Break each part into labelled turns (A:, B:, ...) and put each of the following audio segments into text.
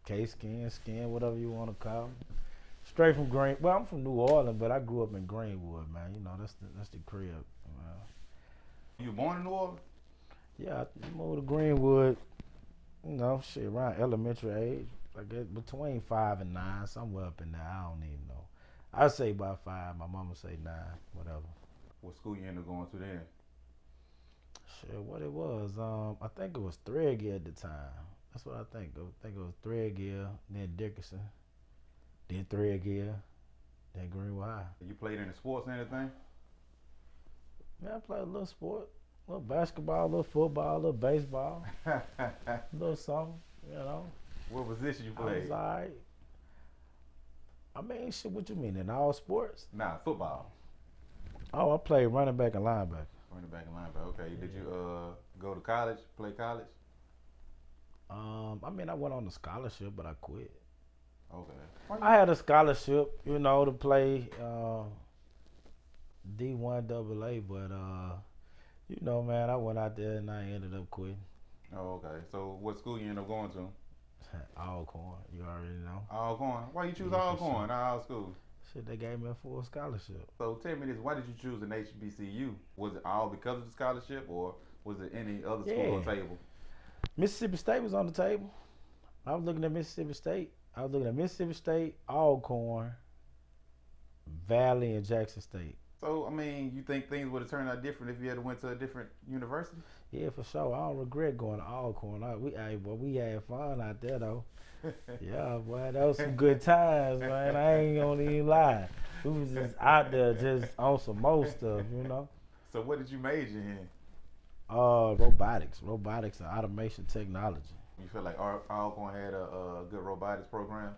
A: Skin, whatever you want to call them. Straight from Green. Well, I'm from New Orleans, but I grew up in Greenwood, man. You know, that's the crib.
B: You born in New Orleans?
A: Yeah, I moved to Greenwood. You know, shit, around elementary age. I guess between 5 and 9, somewhere up in there. I don't even know. I say about 5. My mama say 9. Whatever.
B: What school you ended up going to then?
A: Shit, what it was? I think it was Threadgill at the time. That's what I think. I think it was Threadgill, then Dickerson, then Threadgill, then Greenwood High.
B: You played any sports or anything?
A: Man, I played a little sport, a little basketball, a little football, a little baseball, a little something. You know.
B: What position you
A: I
B: played?
A: was alright. I mean, shit. What you mean in all sports?
B: Nah, football.
A: Oh, I played running back and linebacker.
B: Running back and linebacker. Okay. Did you go to college? Play college?
A: I mean, I went on a scholarship, but I quit.
B: Okay.
A: I had a scholarship, you know, to play D1 AA, but you know, man, I went out there and I ended up quitting.
B: Oh, okay. So what school you ended up going to?
A: Alcorn, you already know.
B: Alcorn. Why you choose
A: Yeah, for
B: Alcorn,
A: sure.
B: not our school?
A: Shit, they gave me a full scholarship.
B: So tell me this: why did you choose an HBCU? Was it all because of the scholarship, or was it any other school on the
A: Yeah.
B: table?
A: Mississippi State was on the table. I was looking at Mississippi State. I was looking at Mississippi State, Alcorn, Valley, and Jackson State.
B: So I mean, you think things would have turned out different if you had went to a different university?
A: Yeah, for sure. I don't regret going to Alcorn. We had fun out there though. Yeah, boy, that was some good times, man. I ain't gonna even lie. We was just out there just on some more stuff, you know.
B: So what did you major in?
A: Robotics and automation technology.
B: You feel like Alcorn had a good robotics program?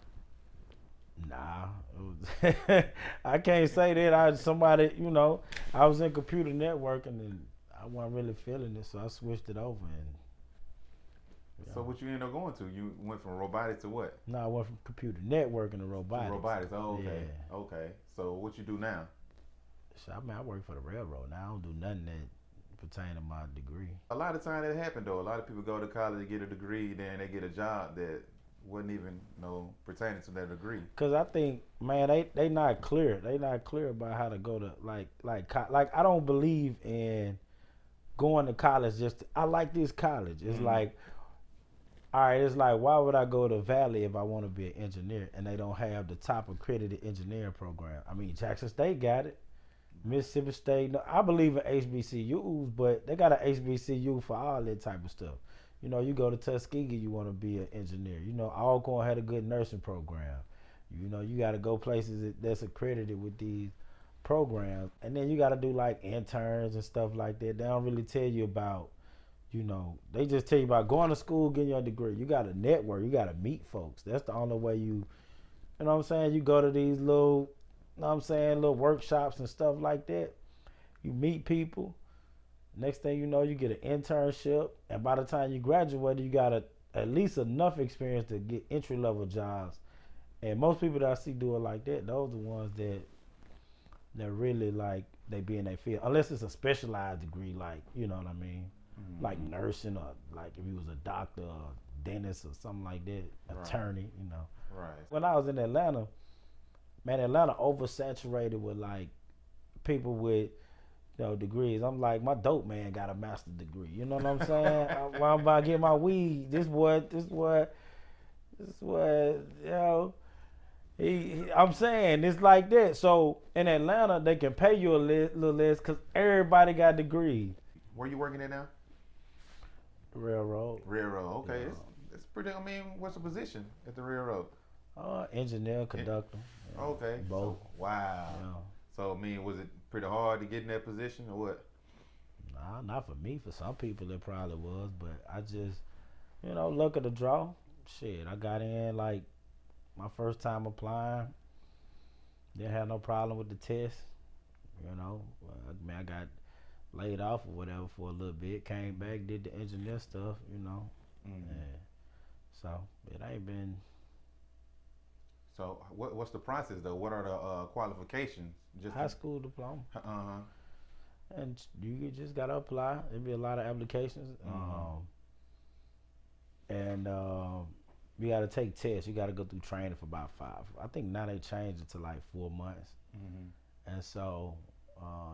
A: Nah, I can't say that. I was in computer networking and I wasn't really feeling it, so I switched it over and.
B: So what you ended up going to? You went from robotics to what?
A: No, I went from computer networking to robotics.
B: To robotics. Oh, okay.
A: Yeah.
B: Okay. So what you do now?
A: So, I mean, I work for the railroad now. I don't do nothing that pertain to my degree.
B: A lot of time that happen though. A lot of people go to college to get a degree, then they get a job that wasn't even pertaining to their degree.
A: Cause I think, man, they not clear. They not clear about how to go to like I don't believe in going to college I like this college. It's like, all right, it's like, why would I go to Valley if I want to be an engineer and they don't have the top accredited engineering program? I mean, Jackson State got it. Mississippi State, no, I believe in HBCUs, but they got an HBCU for all that type of stuff. You know, you go to Tuskegee, you want to be an engineer. You know, Alcorn had a good nursing program. You know, you got to go places that's accredited with these programs. And then you got to do like interns and stuff like that. They don't really tell you about, they just tell you about going to school, getting your degree. You got to network. You got to meet folks. That's the only way you know what I'm saying? You go to these little, little workshops and stuff like that. You meet people. Next thing you know, you get an internship. And by the time you graduate, you got at least enough experience to get entry-level jobs. And most people that I see do it like that, those are the ones that really like, they be in their field. Unless it's a specialized degree, like, you know what I mean? Mm-hmm. Like nursing, or like if you was a doctor or dentist or something like that, attorney,
B: Right.
A: When I was in Atlanta, man, Atlanta oversaturated with like people with degrees. I'm like, my dope man got a master's degree. You know what I'm saying? While I'm about to get my weed, this what I'm saying it's like that. So in Atlanta, they can pay you a little less because everybody got degrees.
B: Where you working at now?
A: Railroad.
B: Railroad. Okay, it's pretty. I mean, what's the position at the railroad?
A: Engineer, conductor.
B: Okay.
A: Both.
B: So, wow.
A: Yeah.
B: So I mean, was it pretty hard to get in that position or what?
A: Nah, not for me. For some people, it probably was, but I just, luck of the draw. Shit, I got in like my first time applying. Didn't have no problem with the test. I got laid off or whatever for a little bit. Came back, did the engineer stuff.
B: Mm-hmm.
A: And so it ain't been.
B: So what's the process though? What are the qualifications?
A: Just high school diploma.
B: Uh-huh.
A: And you just gotta apply. There'll be a lot of applications.
B: Mm-hmm.
A: You got to take tests. You got to go through training for about 5. I think now they changed it to like 4 months.
B: Hmm.
A: And so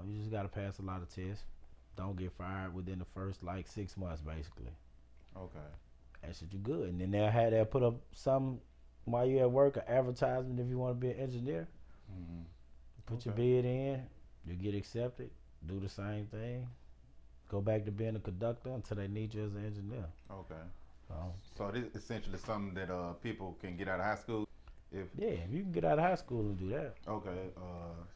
A: you just got to pass a lot of tests. Don't get fired within the first like 6 months, basically.
B: Okay.
A: And shit, you good. And then they'll put up some while you at work, an advertisement if you want to be an engineer.
B: Hmm.
A: Put your
B: Okay.
A: bid in, you get accepted. Do the same thing. Go back to being a conductor until they need you as an engineer.
B: Okay.
A: So
B: So this is essentially something that people can get out of high school. If
A: yeah, if you can get out of high school and do that,
B: Okay.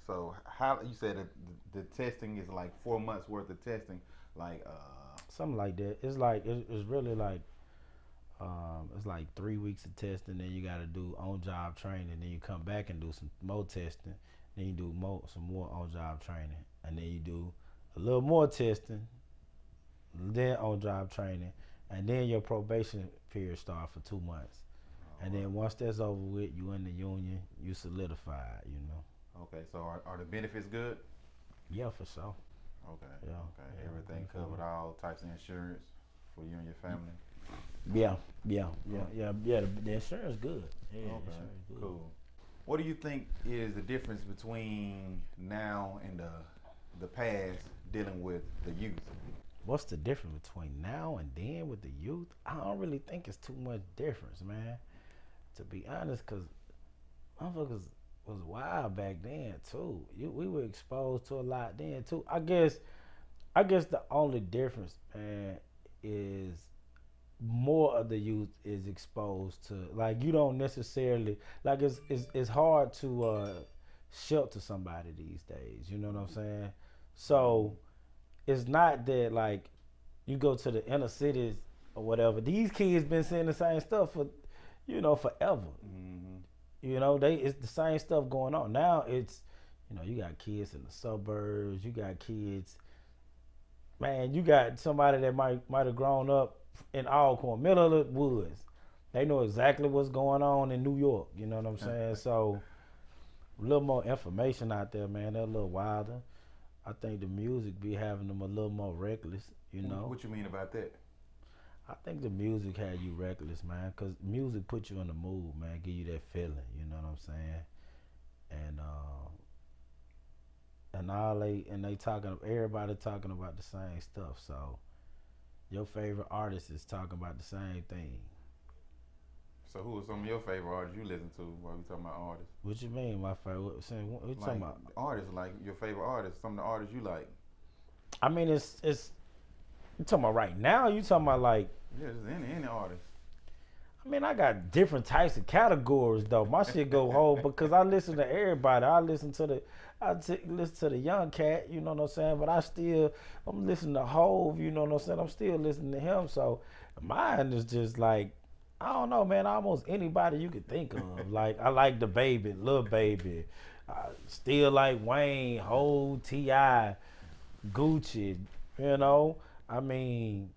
B: So how you said that the testing is like 4 months worth of testing, like
A: something like that. It's like it's really like it's like 3 weeks of testing. Then you got to do on job training. Then you come back and do some more testing. Then you do some more on job training, and then you do a little more testing. Then on job training, and then your probation period start for 2 months. And
B: wow.
A: then once that's over with, you in the union, you solidified. You know.
B: Okay. So are the benefits good?
A: Yeah, for sure.
B: Okay.
A: Yeah,
B: Okay.
A: yeah,
B: Everything
A: definitely.
B: covered, all types of insurance for you and your family.
A: Yeah, yeah, yeah,
B: Oh,
A: yeah, yeah. The insurance good. Yeah, the
B: okay.
A: insurance good.
B: Cool. What do you think is the difference between now and the past dealing with the youth?
A: What's the difference between now and then with the youth? I don't really think it's too much difference, man. To be honest, cause motherfuckers was wild back then too. We were exposed to a lot then too. I guess the only difference, man, is more of the youth is exposed to, like, you don't necessarily, like, it's hard to shelter somebody these days. You know what I'm saying?
B: Mm-hmm.
A: So it's not that like you go to the inner cities or whatever. These kids been saying the same stuff for forever.
B: Mm-hmm.
A: It's the same stuff going on now. It's you got kids in the suburbs. You got kids, man. You got somebody that might have grown up in Alcorn, middle of the woods. They know exactly what's going on in New York. You know what I'm saying? So a little more information out there, man. They're a little wilder. I think the music be having them a little more reckless.
B: What you mean about that?
A: I think the music had you reckless, man, cause music put you in the mood, man, give you that feeling. You know what I'm saying? And they talking, everybody talking about the same stuff. So your favorite artist is talking about the same thing.
B: So who are some of your favorite artists you listen to while we talking about artists?
A: What you mean, my favorite? What you talking
B: Like
A: about?
B: artists, like your favorite artists, some of the artists you like.
A: I mean, it's you talking about right now? You talking about like?
B: Yeah, just any artist.
A: I mean, I got different types of categories though. My shit go whole because I listen to everybody. Listen to the young cat. You know what I'm saying? But I'm listening to Hove. You know what I'm saying? I'm still listening to him. So mine is just like, I don't know, man. Almost anybody you could think of. Like, I like the baby, Lil Baby. I still like Wayne, Hove, Ti, Gucci. You know, I mean,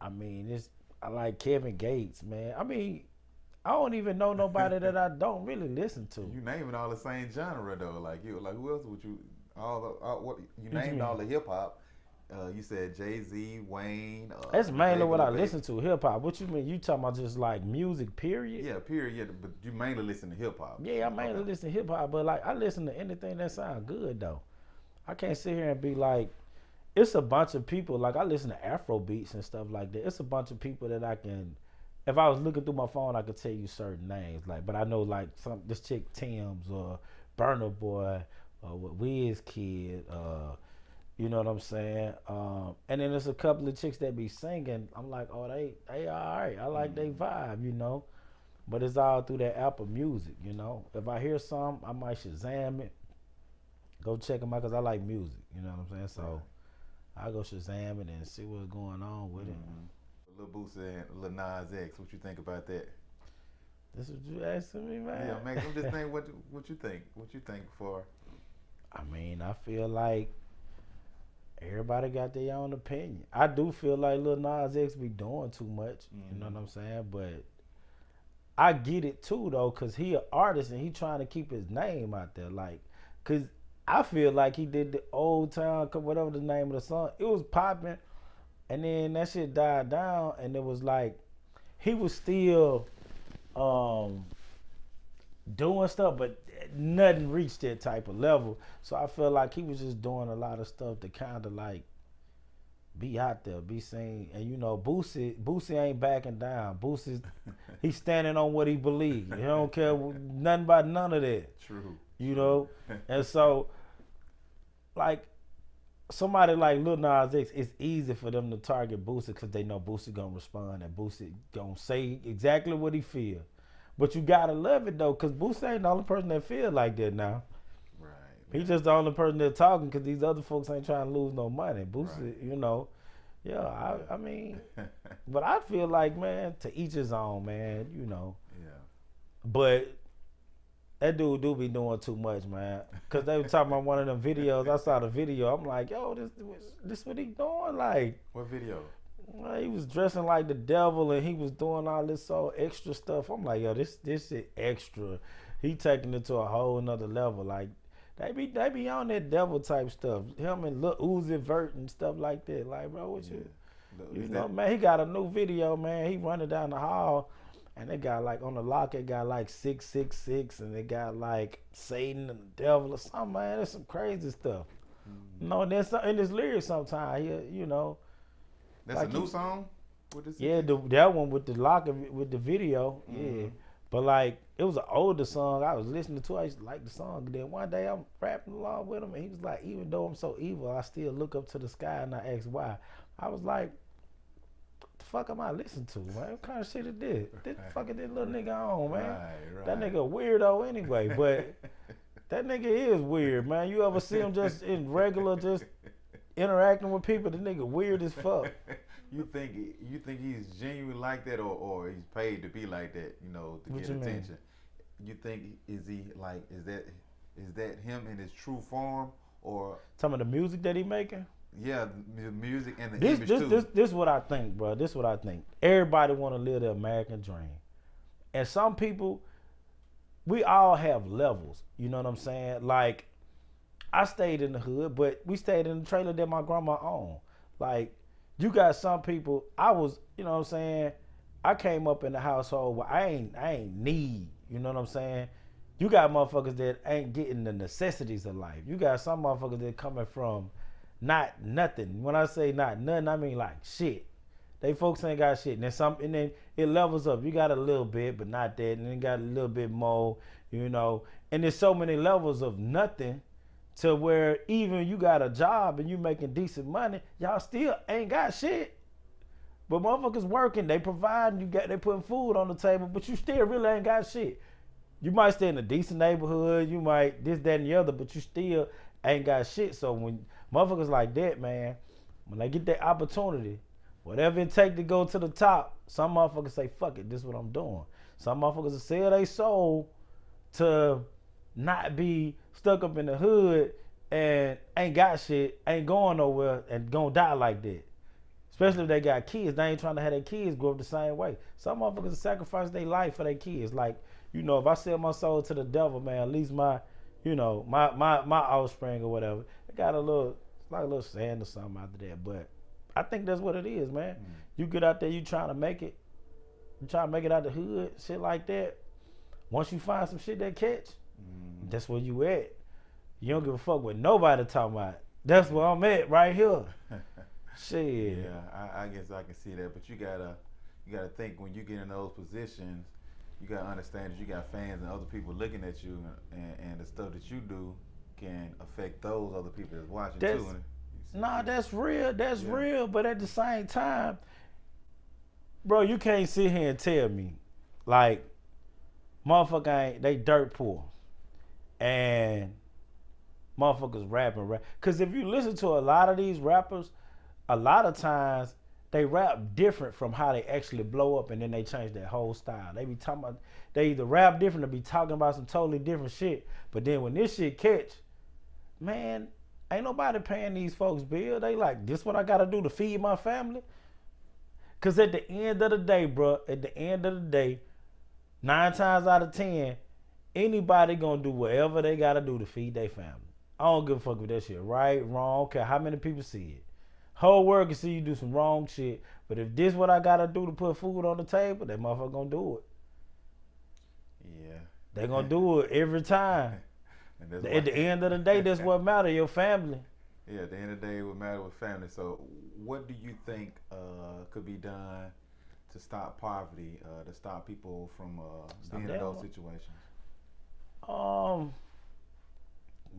A: it's. I like Kevin Gates, man. I mean, I don't even know nobody that I don't really listen to.
B: You naming all the same genre though. Like who else would you? All what you
A: What you
B: named
A: mean?
B: all the hip hop. You said Jay Z, Wayne,
A: That's
B: the
A: mainly
B: baby,
A: what
B: little
A: I
B: baby.
A: listen to, hip hop. What you mean? You talking about just like music, period?
B: Yeah, period. Yeah, but you mainly listen to hip hop.
A: Yeah, I mainly
B: Okay.
A: listen to hip hop, but like I listen to anything that sounds good though. I can't sit here and be like, it's a bunch of people. Like I listen to Afro beats and stuff like that. It's a bunch of people that I can. If I was looking through my phone, I could tell you certain names. Like, but I know like this chick Tim's or Burner Boy or Wiz Kid. You know what I'm saying? And then there's a couple of chicks that be singing. I'm like, oh, they all right. I like they
B: Mm.
A: vibe. But it's all through that Apple Music. If I hear some, I might Shazam it. Go check them out because I like music. You know what I'm saying?
B: Right.
A: So I go Shazam it and see what's going on with it.
B: Mm-hmm. Lil Boosie and Lil Nas X. What you think about that?
A: This what you asking me,
B: Yeah,
A: man?
B: Max. I'm just thinking what you think. What you think for?
A: I mean, I feel like everybody got their own opinion. I do feel like Lil Nas X be doing too much. You know what
B: Mm-hmm.
A: I'm saying? But I get it too though, cause he an artist and he trying to keep his name out there. Like, cause I feel like he did the Old Town, whatever the name of the song. It was popping, and then that shit died down, and it was like he was still um doing stuff, but nothing reached that type of level. So I feel like he was just doing a lot of stuff to kind of like be out there, be seen. And you know, Boosie ain't backing down. Boosie, he's standing on what he believes. He don't care nothing about none of that.
B: True.
A: You know, and so like somebody like Lil Nas X, it's easy for them to target Boosie because they know Boosie gonna respond and Boosie gonna say exactly what he feel. But you gotta love it though, cause Boosie ain't the only person that feel like that now.
B: Right.
A: He just the only person that talking, cause these other folks ain't trying to lose no money. Boosie,
B: Right.
A: you know, yeah. I mean, but I feel like, man, to each his own, man. You know.
B: Yeah.
A: But that dude do be doing too much, man. Cause they were talking about one of them videos. I saw the video. I'm like, yo, this what he doing? Like,
B: What video?
A: well, he was dressing like the devil and he was doing all this so extra stuff. I'm like, yo, this shit extra. He taking it to a whole nother level. Like, they be on that devil type stuff. Him and Lil Uzi Vert and stuff like that. Like, bro, what you know, man, he got a new video, man. He running down the hall and they got like on the lock, it got like 666 and they got like Satan and the devil or something, man. That's some crazy stuff. You know, and then in his lyrics sometimes, you know.
B: That's
A: like
B: a new song? What is
A: Yeah,
B: it?
A: that one with the lock with the video, yeah.
B: Mhm.
A: But like it was an older song I was listening to. I used to like the song. Then one day I'm rapping along with him, and he was like, "Even though I'm so evil, I still look up to the sky." And I asked why. I was like, "The fuck am I listening to, man? What kind of shit is this? This fucking this little nigga on, man.
B: Right.
A: That nigga a weirdo anyway." But that nigga is weird, man. You ever see him just in regular, just interacting with people? The nigga weird as fuck.
B: You think he's genuine like that, or he's paid to be like that? You know, to
A: What
B: get
A: you mean?
B: attention. You think is that him in his true form, or
A: Some of the music that he making.
B: yeah, the music and the
A: This
B: image
A: this
B: too?
A: this what I think, bro. This what I think. Everybody want to live the American dream, and some people, we all have levels. You know what I'm saying? Like, I stayed in the hood, but we stayed in the trailer that my grandma owned. Like, you got some people. I was, you know what I'm saying? I came up in the household where I ain't need. You know what I'm saying? You got motherfuckers that ain't getting the necessities of life. You got some motherfuckers that coming from not nothing. When I say not nothing, I mean like shit. They folks ain't got shit. And then it levels up. You got a little bit, but not that. And then got a little bit more, you know. And there's so many levels of nothing to where even you got a job and you making decent money, y'all still ain't got shit. But motherfuckers working, they providing, they putting food on the table, but you still really ain't got shit. You might stay in a decent neighborhood, you might this, that, and the other, but you still ain't got shit. So when motherfuckers like that, man, when they get that opportunity, whatever it take to go to the top, some motherfuckers say, fuck it, this is what I'm doing. Some motherfuckers will sell their soul to not be stuck up in the hood and ain't got shit, ain't going nowhere, and gonna die like that. Especially if they got kids, they ain't trying to have their kids grow up the same way. Some motherfuckers sacrifice their life for their kids. Like, you know, if I sell my soul to the devil, man, at least my, you know, my offspring or whatever, it got a little, it's like a little sand or something after that. But I think that's what it is, man. You get out there, you trying to make it, you trying to make it out the hood, shit like that. Once you find some shit that catch, that's where you at. You don't give a fuck what nobody talking about. That's where I'm at right here. Shit.
B: Yeah, I guess I can see that, but you gotta think when you get in those positions, you gotta understand that you got fans and other people looking at you, and the stuff that you do can affect those other people that's watching too.
A: Nah, that's real. That's
B: Yeah.
A: real. But at the same time, bro, you can't sit here and tell me, like, motherfucker ain't, they dirt poor. And motherfuckers rapping rap. Because if you listen to a lot of these rappers, a lot of times they rap different from how they actually blow up, and then they change their whole style. They be talking about, they either rap different or be talking about some totally different shit. But then when this shit catch, man, ain't nobody paying these folks bill. They like, this what I gotta do to feed my family? Cause at the end of the day, bro, at the end of the day, 9 times out of 10, anybody gonna do whatever they gotta do to feed their family. I don't give a fuck with that shit. Right, wrong, care how many people see it. Whole world can see you do some wrong shit. But if this what I gotta do to put food on the table, that motherfucker gonna do it.
B: Yeah.
A: They gonna do it every time.
B: And that's
A: At
B: why.
A: the end of the day, that's what matter. Your family.
B: Yeah, at the end of the day, it would matter with family. So, what do you think could be done to stop poverty, to stop people from
A: Stop
B: being in
A: that
B: those
A: one.
B: situations?
A: Um,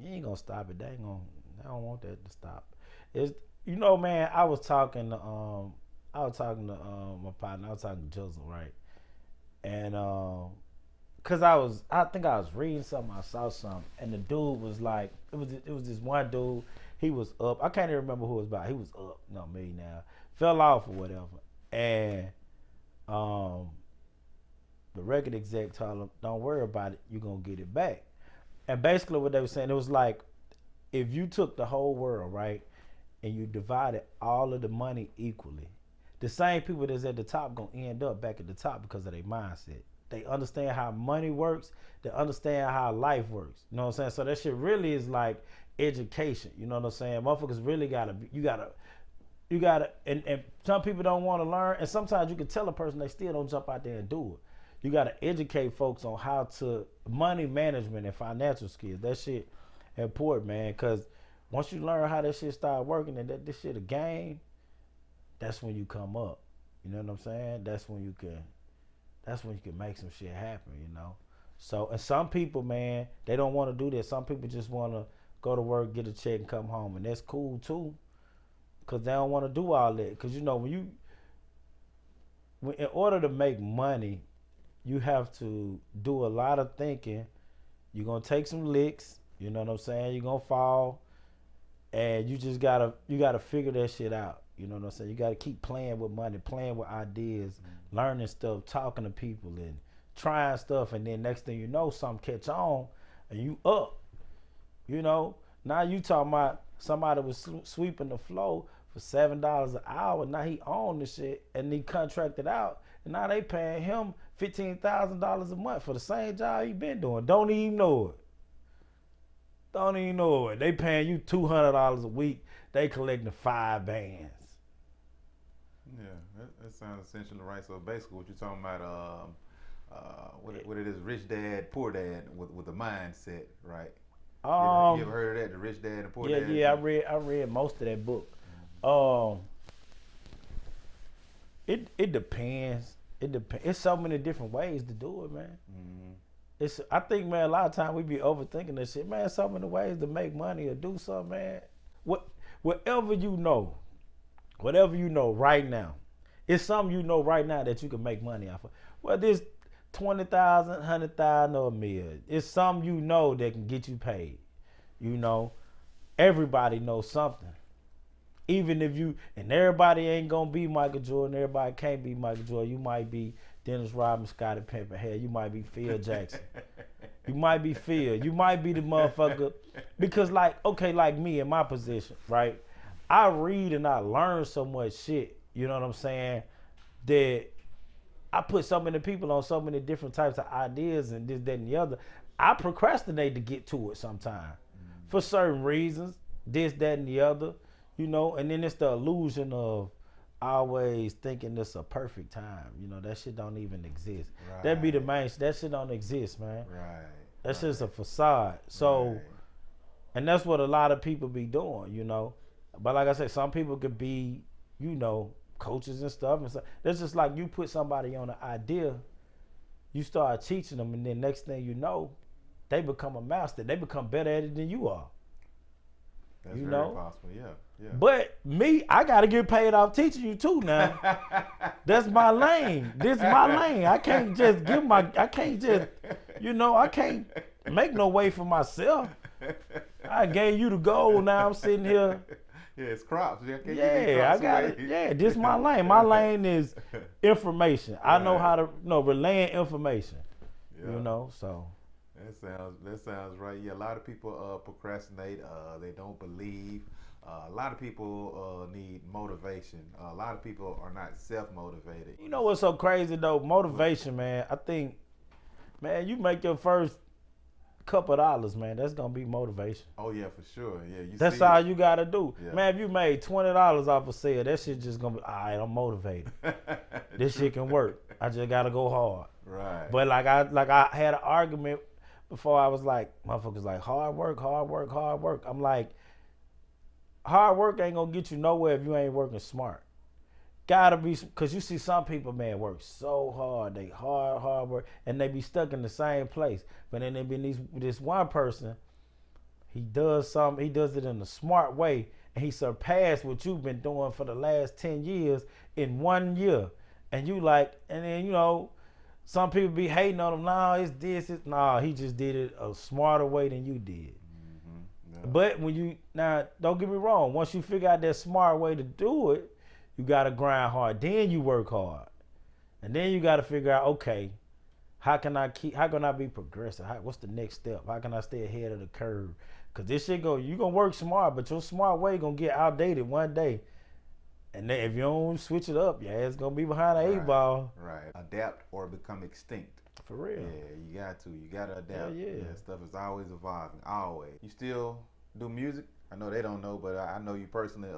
A: you ain't gonna stop it. They ain't gonna. They don't want that to stop. It's man. I was talking to my partner. I was talking to Jizzle, right? And cause I think I was reading something. I saw something, and the dude was like, it was this one dude. He was up. I can't even remember who it was about. He was up. No, me now. Fell off or whatever, and um, the record exec told him, "Don't worry about it. You're gonna get it back." And basically, what they were saying, it was like, if you took the whole world, right, and you divided all of the money equally, the same people that's at the top gonna end up back at the top because of their mindset. They understand how money works. They understand how life works. You know what I'm saying? So that shit really is like education. You know what I'm saying? Motherfuckers really you gotta, and some people don't want to learn, and sometimes you can tell a person they still don't jump out there and do it. You gotta educate folks on how to money management and financial skills. That shit important, man. Cause once you learn how that shit start working and that this shit a game, that's when you come up. You know what I'm saying? That's when you can make some shit happen, you know. So and some people, man, they don't want to do that. Some people just want to go to work, get a check, and come home, and that's cool too, cause they don't want to do all that. Cause in order to make money, you have to do a lot of thinking. You're gonna take some licks. You know what I'm saying? You're gonna fall, and you gotta figure that shit out. You know what I'm saying? You gotta keep playing with money, playing with ideas, learning stuff, talking to people, and trying stuff. And then next thing you know, something catch on, and you up. You know, now you talking about somebody was sweeping the floor for $7 an hour. Now he owned the shit and he contracted out, and now they paying him $15,000 a month for the same job he been doing. Don't even know it. Don't even know it. They paying you $200 a week. They collecting 5 bands.
B: Yeah, that sounds essentially right. So basically, what you're talking about, what it is, rich dad, poor dad, with the mindset, right? You ever heard of that, the rich dad and poor
A: Yeah,
B: dad?
A: yeah. I read most of that book. Um, it depends. It depends. It's so many different ways to do it, man. I think, man, a lot of times we be overthinking this shit, man. So many ways to make money or do something, man. Whatever you know, right now, it's something you know right now that you can make money off of. Whether it's 20,000, 100,000, or a million, it's something you know that can get you paid. You know, everybody knows something. Even if and everybody ain't gonna be Michael Jordan, everybody can't be Michael Jordan. You might be Dennis Rodman, Scottie Pippen. Hell, you might be Phil Jackson. You might be Phil. You might be the motherfucker. Because like me in my position, right? I read and I learn so much shit, you know what I'm saying, that I put so many people on so many different types of ideas and this, that, and the other. I procrastinate to get to it sometimes for certain reasons, this, that, and the other, you know, and then it's the illusion of always thinking it's a perfect time. You know, that shit don't even exist.
B: Right.
A: That be the main, that shit don't exist, man.
B: Right.
A: That's just a facade. So,
B: Right.
A: and that's what a lot of people be doing, you know. But like I said, some people could be, you know, coaches and stuff. And so that's just like you put somebody on an idea, you start teaching them, and then next thing you know, they become a master. They become better at it than you are.
B: That's
A: you
B: very
A: know?
B: possible, yeah. Yeah.
A: But me, I gotta get paid off teaching you too now. That's my lane. This is my lane. I can't just I can't make no way for myself. I gave you the goal. Now I'm sitting here.
B: Yeah, it's crops.
A: Yeah, I got it. Yeah, this is my lane. My lane is information. I know how to relay information.
B: Yeah.
A: You know, so.
B: That sounds right. Yeah, a lot of people procrastinate. They don't believe. A lot of people need motivation. A lot of people are not self-motivated.
A: You know what's so crazy though? Motivation, man. I think, man, you make your first couple dollars, man, that's gonna be motivation.
B: Oh yeah, for sure. Yeah, you
A: That's
B: see
A: all
B: it.
A: you gotta do,
B: Yeah.
A: man. If you made $20 off a sale, that shit just gonna be all right. I'm motivated. This
B: True.
A: shit can work. I just gotta go hard.
B: Right.
A: But I had an argument before. I was like, motherfuckers like hard work, hard work, hard work. I'm like, hard work ain't gonna get you nowhere if you ain't working smart. Gotta be, cause you see some people, man, work so hard. They hard work, and they be stuck in the same place. But then there be this one person. He does something. He does it in a smart way, and he surpassed what you've been doing for the last 10 years in 1 year. And you like, and then some people be hating on him. Nah, it's this. Nah, he just did it a smarter way than you did.
B: Yeah.
A: But don't get me wrong. Once you figure out that smart way to do it, you gotta grind hard. Then you work hard, and then you gotta figure out, okay, how can I be progressive? What's the next step? How can I stay ahead of the curve? Cause this shit you gonna work smart, but your smart way gonna get outdated one day. And then if you don't switch it up, yeah, it's gonna be behind the eight ball.
B: Right. Adapt or become extinct.
A: For real.
B: Yeah, you got to. You gotta adapt.
A: Yeah.
B: Stuff is always evolving. Always. You still do music? I know they don't know, but I know you personally.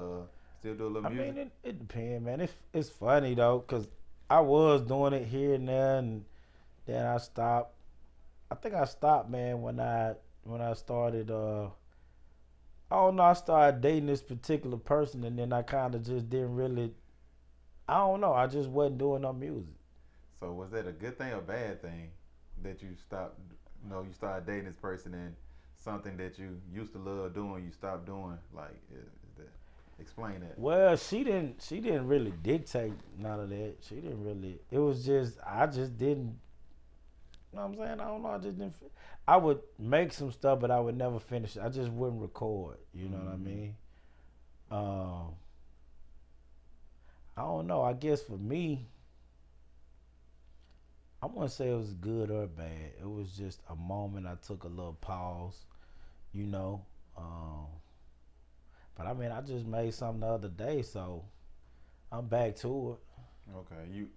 B: Still do a little music.
A: I mean, it depends, man. It's funny though, cause I was doing it here and there, and then I stopped. I think I stopped, man, when I started. I don't know. I started dating this particular person, and then I kind of just didn't really. I don't know. I just wasn't doing no music.
B: So was that a good thing or bad thing that you stopped? You started dating this person and something that you used to love doing, you stopped doing. Like, explain that.
A: Well, she didn't really dictate none of that. She didn't really. It was just I just didn't. You know what I'm saying? I don't know. I just didn't. I would make some stuff, but I would never finish it. I just wouldn't record. You know what I mean? I don't know. I guess for me, I wouldn't say it was good or bad. It was just a moment. I took a little pause. You know. But I mean, I just made something the other day, so I'm back to it.
B: Okay, you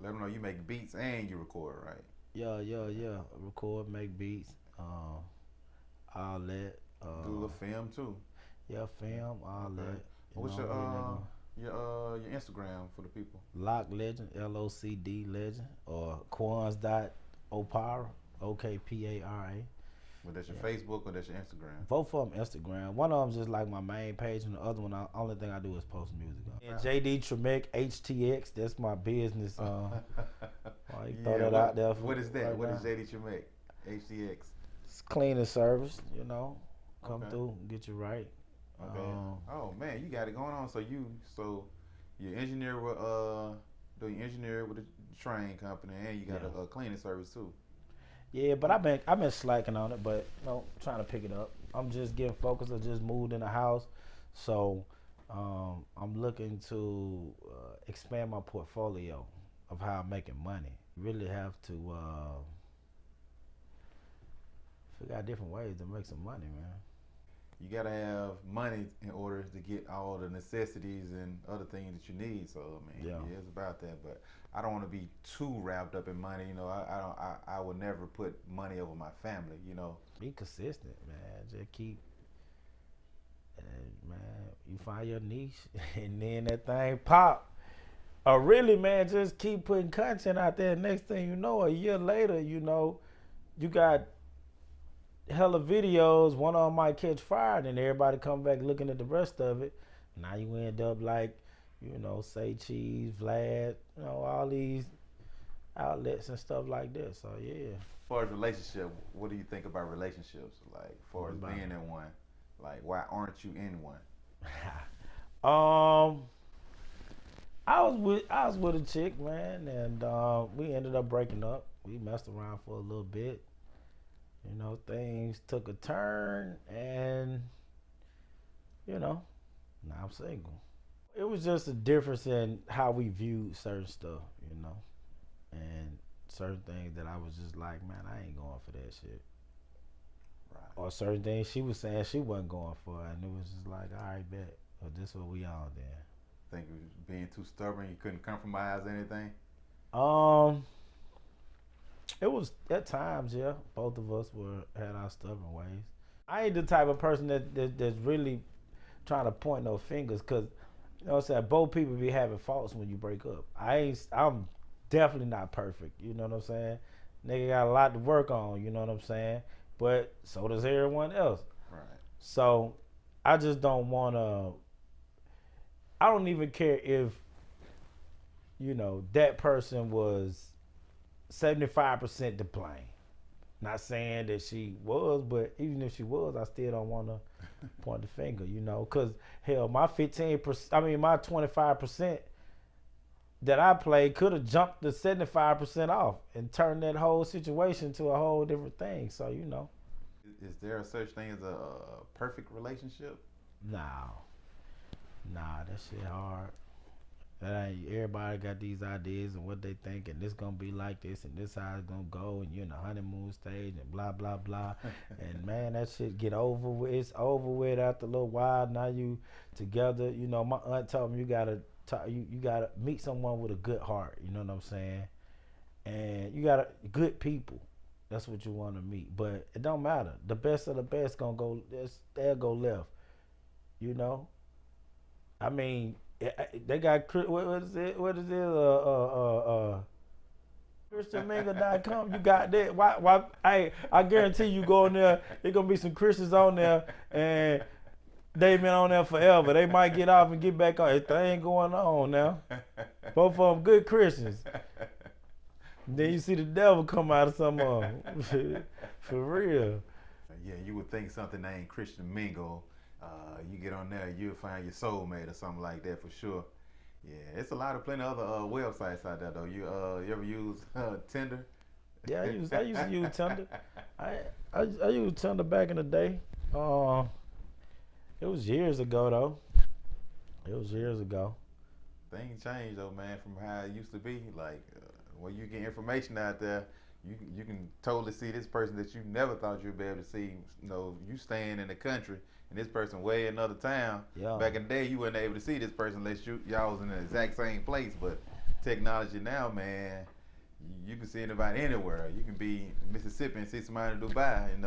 B: let them know you make beats and you record, right?
A: Yeah. Record, make beats, all that.
B: Do a little film too.
A: Yeah, film, all
B: Okay.
A: that.
B: What's your Instagram for the people?
A: Lock Legend, LOCD Legend, or Kwanz.Okpara, OKPARA.
B: Well, that's your Facebook or that's your Instagram?
A: Both of them Instagram. One of them just like my main page, and the other one, only thing I do is post music on. And JD Tremek HTX, that's my business. Throw that out there.
B: What is that?
A: Right
B: What
A: now.
B: is JD Tremek? HTX.
A: It's cleaning service, come through, get you right.
B: Okay. Oh man, you got it going on. So you engineer with the train company, and you got a cleaning service too.
A: Yeah, but I've been slacking on it, but trying to pick it up. I'm just getting focused. I just moved in the house, so I'm looking to expand my portfolio of how I'm making money. Really have to figure out different ways to make some money, man.
B: You gotta have money in order to get all the necessities and other things that you need. So I mean, it's about that. But I don't want to be too wrapped up in money. I would never put money over my family.
A: Be consistent, man. Just keep, man. You find your niche, and then that thing pop. Or really, man, just keep putting content out there. Next thing you know, a year later, you got hella videos. One of them might catch fire, and then everybody come back looking at the rest of it. Now you end up like, Say Cheese, Vlad, all these outlets and stuff like that. So yeah.
B: As far as relationship, what do you think about relationships? Like, as far as being in one, like, why aren't you in one?
A: I was with a chick, man, and we ended up breaking up. We messed around for a little bit. Things took a turn, and now I'm single. It was just a difference in how we viewed certain stuff, and certain things that I was just like, man, I ain't going for that shit. Right. Or certain things she was saying she wasn't going for, and it was just like, all right, bet. Well, this is what we on then.
B: Think it was being too stubborn, you couldn't compromise anything?
A: It was at times, yeah. Both of us had our stubborn ways. I ain't the type of person that's really trying to point no fingers, cause you know what I'm saying. Both people be having faults when you break up. I'm definitely not perfect. You know what I'm saying. Nigga got a lot to work on. You know what I'm saying. But so does everyone else.
B: Right.
A: So I just don't wanna. I don't even care if that person was 75% to blame. Not saying that she was, but even if she was, I still don't want to point the finger, because hell, my 15%, I mean, my 25% that I played could have jumped the 75% off and turned that whole situation to a whole different thing. So,
B: Is there a such thing as a perfect relationship?
A: nah, that shit hard. That ain't everybody got these ideas and what they think, and this gonna be like this, and this how it's gonna go, and you're in the honeymoon stage, and blah blah blah, and man, that shit get over with. It's over with after a little while. Now you together. My aunt told me you gotta meet someone with a good heart. You know what I'm saying? And you gotta good people. That's what you want to meet. But it don't matter. The best of the best gonna go. They'll go left. You know. I mean, they got what is it? What is it? ChristianMingle.com. You got that? Why? I guarantee you go in there. There's gonna be some Christians on there, and they've been on there forever. They might get off and get back on. If they ain't going on now. Both of them good Christians. Then you see the devil come out of some of them. For real.
B: Yeah, you would think something named Christian Mingle. You get on there, you'll find your soulmate or something like that for sure. Yeah, it's plenty of other websites out there though. You ever use Tinder?
A: Yeah, I used to use Tinder. I used Tinder back in the day. It was years ago though. It was years ago.
B: Things change though, man, from how it used to be. Like when you get information out there, you can totally see this person that you never thought you'd be able to see. You staying in the country and this person way in another town.
A: Yeah.
B: Back in the day, you weren't able to see this person unless y'all was in the exact same place. But technology now, man, you can see anybody anywhere. You can be in Mississippi and see somebody in Dubai, and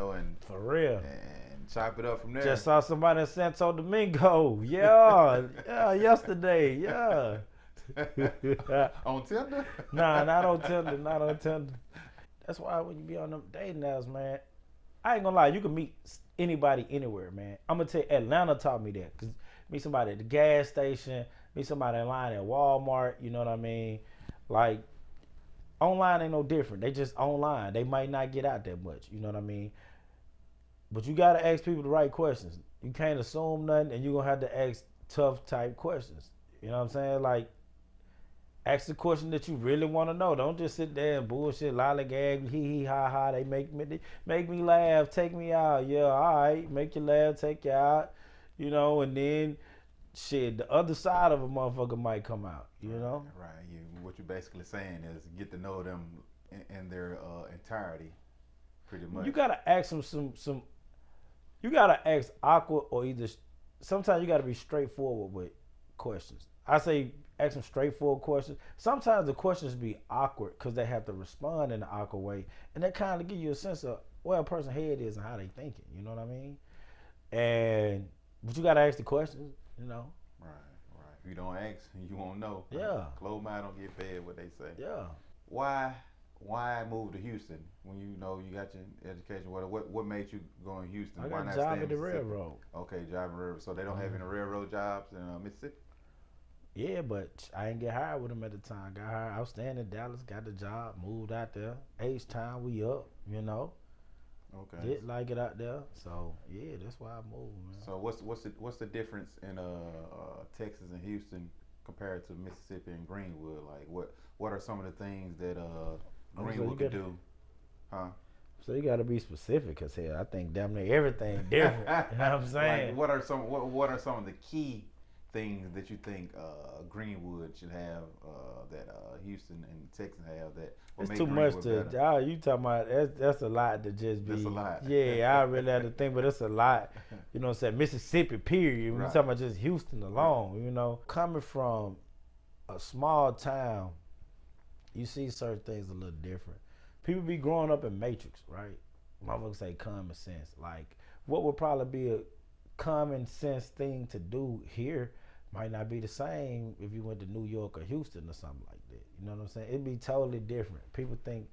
A: For real.
B: and chop it up from there.
A: Just saw somebody in Santo Domingo. Yeah, yesterday. Yeah.
B: On Tinder?
A: Nah, not on Tinder. That's why when you be on them dating apps, man, I ain't gonna lie, you can meet anybody anywhere, man. I'm gonna tell you, Atlanta taught me that. Cause meet somebody at the gas station, meet somebody in line at Walmart, you know what I mean? Like, online ain't no different. They just online. They might not get out that much, you know what I mean? But you gotta ask people the right questions. You can't assume nothing, and you're gonna have to ask tough type questions. You know what I'm saying? Like, ask the question that you really want to know. Don't just sit there and bullshit, lollygag, hee hee ha ha. They make me laugh, take me out. Yeah, all right, make you laugh, take you out. And then shit, the other side of a motherfucker might come out. You know?
B: Right. What you're basically saying is get to know them in their entirety, pretty much.
A: You gotta ask them some. You gotta ask awkward or either. Sometimes you gotta be straightforward with questions. I say ask them straightforward questions. Sometimes the questions be awkward because they have to respond in an awkward way, and that kind of give you a sense of where a person's head is and how they thinking. You know what I mean? But you gotta ask the questions.
B: Right. If you don't ask, you won't know.
A: Yeah.
B: Closed mind don't get fed, what they say.
A: Yeah.
B: Why move to Houston when you got your education? What made you go in Houston?
A: I
B: Why
A: got
B: not
A: a job
B: stay
A: at
B: in
A: the
B: Mississippi?
A: railroad.
B: Okay, driving railroad. So they don't have any railroad jobs in Mississippi?
A: Yeah, but I didn't get hired with them at the time. Got hired. I was staying in Dallas, got the job, moved out there. H-Town, we up,
B: Okay.
A: Did like it out there. So, yeah, that's why I moved, man.
B: So what's the difference in Texas and Houston compared to Mississippi and Greenwood? Like what are some of the things that Greenwood could do? Huh?
A: So you got to be specific, cause hell, I think damn near everything different. You know what I'm saying?
B: Like, what are some of the key things that you think Greenwood should have that Houston and Texas have that?
A: It's too much to. You talking about? That's a lot to just be.
B: That's a lot.
A: Yeah, I really have to think, but it's a lot. You know what I'm saying? Mississippi, period. When you talking about just Houston alone, coming from a small town, you see certain things a little different. people be growing up in Matrix, right? Motherfuckers say common sense. Like, what would probably be a common sense thing to do here might not be the same if you went to New York or Houston or something like that. You know what I'm saying? It'd be totally different. People think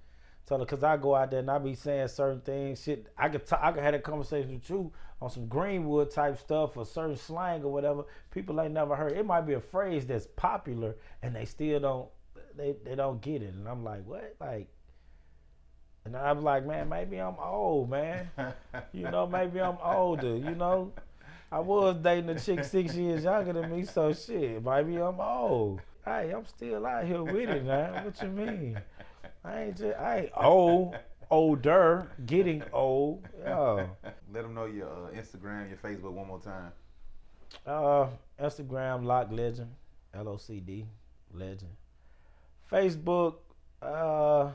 A: totally, cause I go out there and I be saying certain things. Shit, I could have a conversation with you on some Greenwood type stuff or certain slang or whatever. People ain't never heard. It might be a phrase that's popular and they still don't. They don't get it, and I'm like, what? Like, and I'm like, man, maybe I'm old, man. You know, maybe I'm older. You know, I was dating a chick 6 years younger than me, so shit, maybe I'm old. Hey, I'm still out here with it, man. What you mean? I ain't old, older, getting old. Yeah.
B: Let them know your Instagram, your Facebook one more time.
A: Instagram, Lock Legend, LOCD, Legend. Facebook, I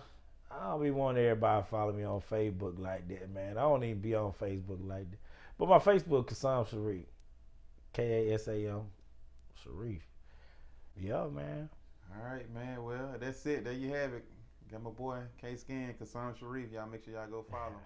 A: don't be wanting everybody to follow me on Facebook like that, man. I don't even be on Facebook like that. But my Facebook, Shareef, KASAM, Shareef. Yeah, man.
B: All right, man. Well, that's it. There you have it. Got my boy K Skin, Shareef. Y'all make sure y'all go follow him.